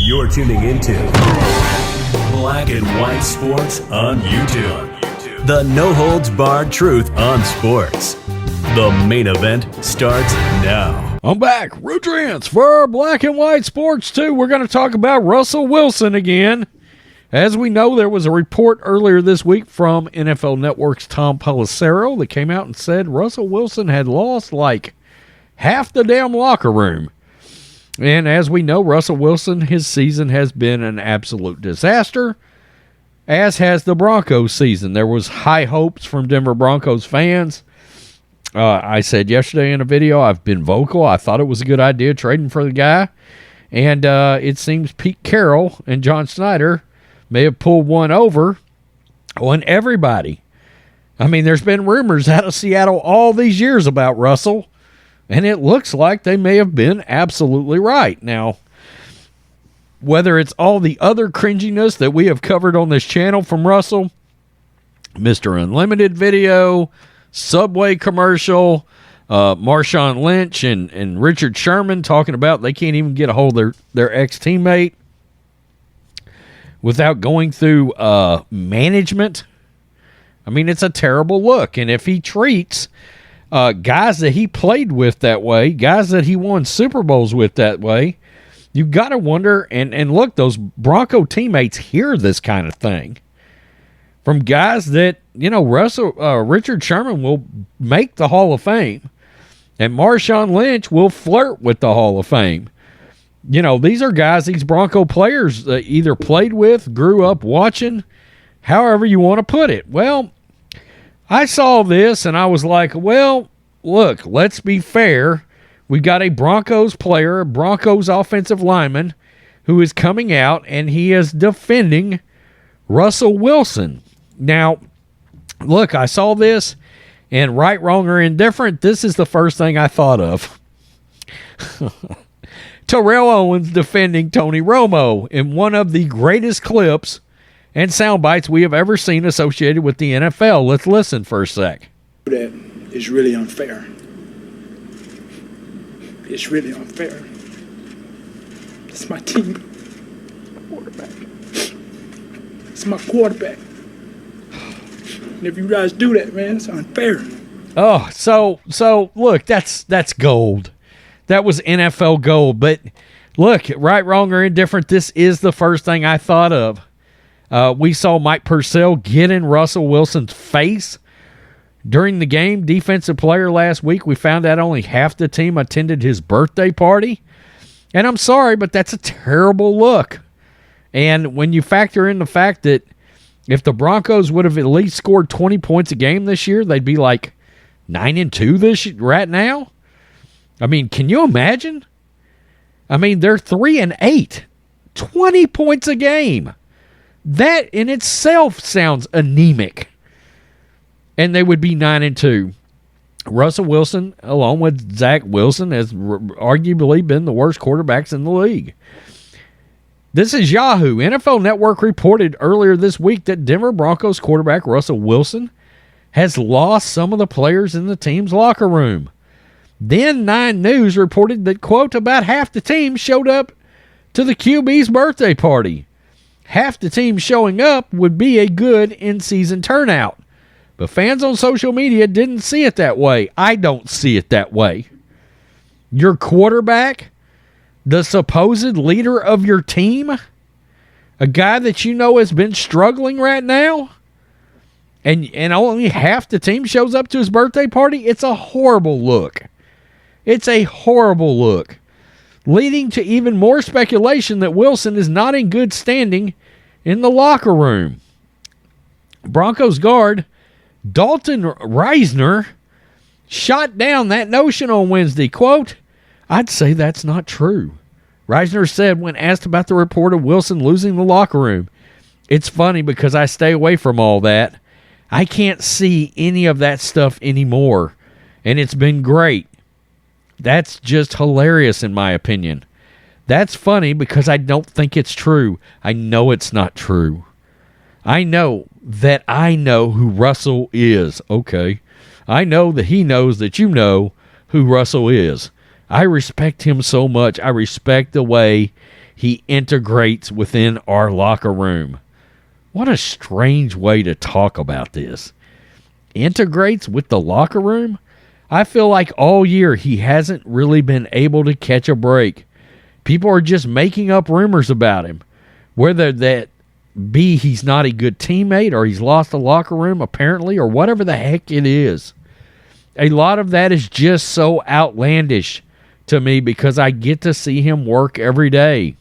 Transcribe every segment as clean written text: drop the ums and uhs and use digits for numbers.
You're tuning into Black and White Sports on YouTube. The no-holds-barred truth on sports. The main event starts now. I'm back. Rudrance for Black and White Sports 2. We're going to talk about Russell Wilson again. As we know, there was a report earlier this week from NFL Network's Tom Pelissero that came out and said Russell Wilson had lost like half the damn locker room. And as we know, Russell Wilson, his season has been an absolute disaster, as has the Broncos season. There was high hopes from Denver Broncos fans. I said yesterday in a video, I've been vocal. I thought it was a good idea trading for the guy. And it seems Pete Carroll and John Snyder may have pulled one over on everybody. I mean, there's been rumors out of Seattle all these years about Russell, and it looks like they may have been absolutely right. Now, whether it's all the other cringiness that we have covered on this channel from Russell, Mr. Unlimited video, Subway commercial, Marshawn Lynch and Richard Sherman talking about they can't even get a hold of their ex-teammate without going through management. I mean, it's a terrible look. And if he treats guys that he played with that way, guys that he won Super Bowls with that way, you got to wonder, and look, those Bronco teammates hear this kind of thing from guys that, you know, Richard Sherman will make the Hall of Fame, and Marshawn Lynch will flirt with the Hall of Fame. You know, these are guys, these Bronco players either played with, grew up watching, however you want to put it. Well, I saw this and I was like, well, look, let's be fair. We've got a Broncos player, a Broncos offensive lineman, who is coming out and he is defending Russell Wilson. Now, look, I saw this, and right, wrong, or indifferent, this is the first thing I thought of. Terrell Owens defending Tony Romo in one of the greatest clips and sound bites we have ever seen associated with the NFL. Let's listen for a sec. That is really unfair. It's really unfair. It's my team. Quarterback. It's my quarterback. And if you guys do that, man, it's unfair. Oh, so look, that's gold. That was NFL gold. But look, right, wrong, or indifferent, this is the first thing I thought of. We saw Mike Purcell get in Russell Wilson's face during the game. Defensive player last week. We found out only half the team attended his birthday party. And I'm sorry, but that's a terrible look. And when you factor in the fact that if the Broncos would have at least scored 20 points a game this year, they'd be like 9-2 right now. I mean, can you imagine? I mean, they're 3-8, 20 points a game. That in itself sounds anemic. And they would be 9-2. Russell Wilson, along with Zach Wilson, has arguably been the worst quarterbacks in the league. This is Yahoo. NFL Network reported earlier this week that Denver Broncos quarterback Russell Wilson has lost some of the players in the team's locker room. Then 9 News reported that, quote, about half the team showed up to the QB's birthday party. Half the team showing up would be a good in-season turnout. But fans on social media didn't see it that way. I don't see it that way. Your quarterback, the supposed leader of your team, a guy that you know has been struggling right now, and only half the team shows up to his birthday party, it's a horrible look. It's a horrible look, leading to even more speculation that Wilson is not in good standing in the locker room. Broncos guard Dalton Risner shot down that notion on Wednesday. Quote, I'd say that's not true. Risner said when asked about the report of Wilson losing the locker room, it's funny because I stay away from all that. I can't see any of that stuff anymore, and it's been great. That's just hilarious in my opinion. That's funny because I don't think it's true. I know it's not true. I know that I know who Russell is. Okay. I know that he knows that you know who Russell is. I respect him so much. I respect the way he integrates within our locker room. What a strange way to talk about this. Integrates with the locker room? I feel like all year he hasn't really been able to catch a break. People are just making up rumors about him. Whether that be he's not a good teammate or he's lost the locker room apparently or whatever the heck it is. A lot of that is just so outlandish to me because I get to see him work every day.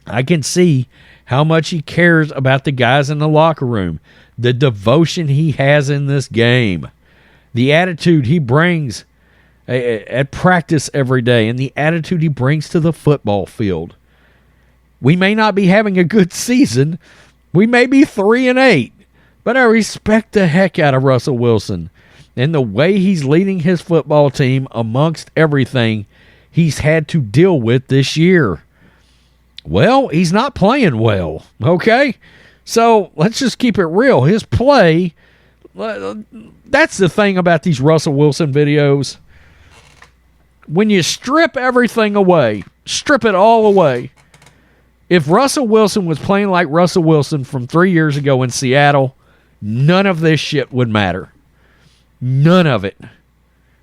I can see how much he cares about the guys in the locker room, the devotion he has in this game, the attitude he brings at practice every day, and the attitude he brings to the football field. We may not be having a good season. We may be 3-8, but I respect the heck out of Russell Wilson and the way he's leading his football team amongst everything he's had to deal with this year. Well, he's not playing well, okay? So let's just keep it real. His play, that's the thing about these Russell Wilson videos. When you strip everything away, strip it all away, if Russell Wilson was playing like Russell Wilson from 3 years ago in Seattle, none of this shit would matter. None of it.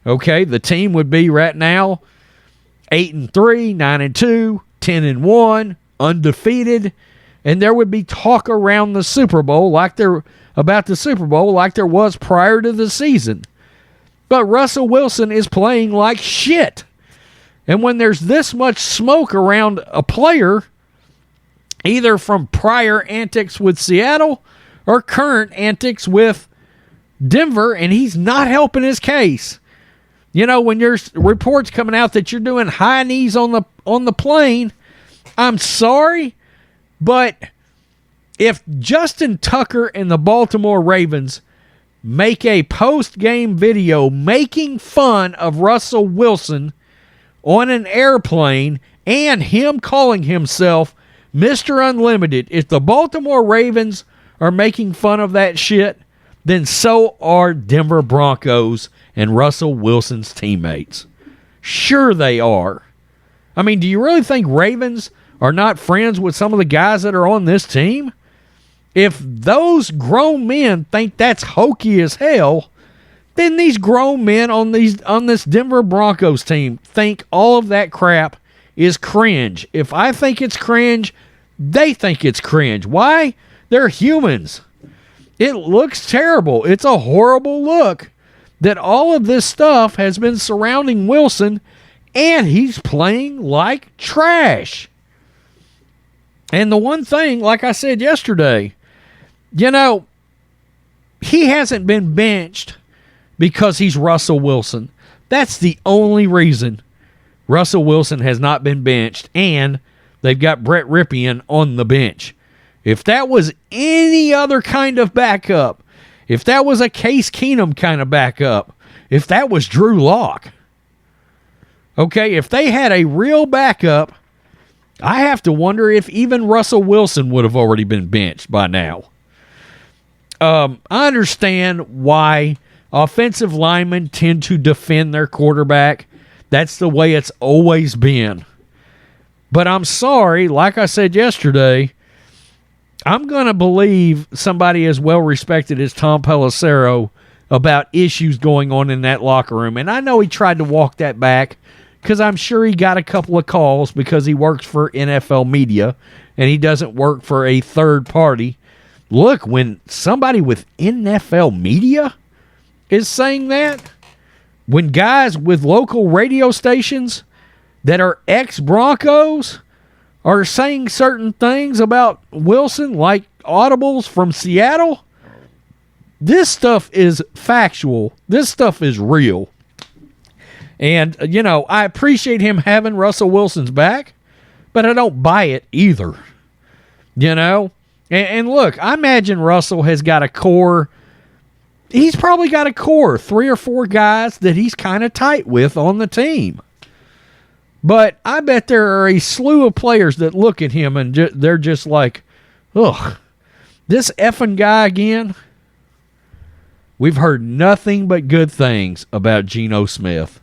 Okay? The team would be right now 8-3, 9-2, 10-1, undefeated, and there would be talk around the Super Bowl about the Super Bowl like there was prior to the season. But Russell Wilson is playing like shit. And when there's this much smoke around a player, either from prior antics with Seattle or current antics with Denver, and he's not helping his case. You know, when there's reports coming out that you're doing high knees on the plane, I'm sorry, but if Justin Tucker and the Baltimore Ravens make a post-game video making fun of Russell Wilson on an airplane and him calling himself Mr. Unlimited, if the Baltimore Ravens are making fun of that shit, then so are Denver Broncos and Russell Wilson's teammates. Sure they are. I mean, do you really think Ravens are not friends with some of the guys that are on this team? If those grown men think that's hokey as hell, then these grown men on this Denver Broncos team think all of that crap is cringe. If I think it's cringe, they think it's cringe. Why? They're humans. It looks terrible. It's a horrible look that all of this stuff has been surrounding Wilson, and he's playing like trash. And the one thing, like I said yesterday, you know, he hasn't been benched because he's Russell Wilson. That's the only reason Russell Wilson has not been benched, and they've got Brett Ripien on the bench. If that was any other kind of backup, if that was a Case Keenum kind of backup, if that was Drew Lock, okay, if they had a real backup, I have to wonder if even Russell Wilson would have already been benched by now. I understand why offensive linemen tend to defend their quarterback. That's the way it's always been. But I'm sorry, like I said yesterday, I'm going to believe somebody as well respected as Tom Pelissero about issues going on in that locker room. And I know he tried to walk that back because I'm sure he got a couple of calls because he works for NFL media and he doesn't work for a third party. Look, when somebody with NFL media is saying that, when guys with local radio stations that are ex-Broncos are saying certain things about Wilson, like audibles from Seattle, this stuff is factual. This stuff is real. And, you know, I appreciate him having Russell Wilson's back, but I don't buy it either. You know? And look, I imagine Russell has got a core. He's probably got a core, 3 or 4 guys that he's kind of tight with on the team. But I bet there are a slew of players that look at him and they're just like, ugh, this effing guy again. We've heard nothing but good things about Geno Smith.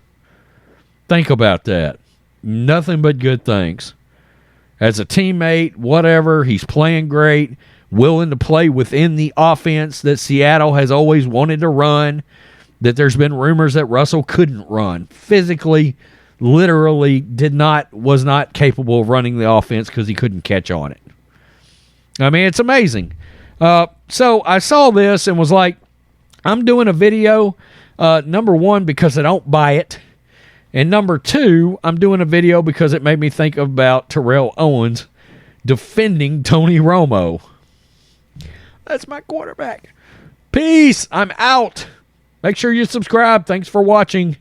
Think about that. Nothing but good things. as a teammate, whatever. He's playing great, willing to play within the offense that Seattle has always wanted to run, that there's been rumors that Russell couldn't run. Physically, literally was not capable of running the offense because he couldn't catch on it. I mean, it's amazing. So I saw this and was like, I'm doing a video, number one, because I don't buy it. And number two, I'm doing a video because it made me think about Terrell Owens defending Tony Romo. That's my quarterback. Peace. I'm out. Make sure you subscribe. Thanks for watching.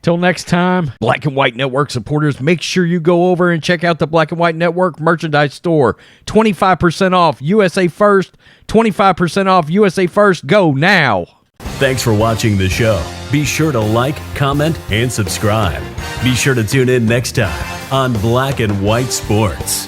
Till next time, Black and White Network supporters, make sure you go over and check out the Black and White Network merchandise store. 25% off USA First. 25% off USA First. Go now. Thanks for watching the show. Be sure to like, comment, and subscribe. Be sure to tune in next time on Black and White Sports.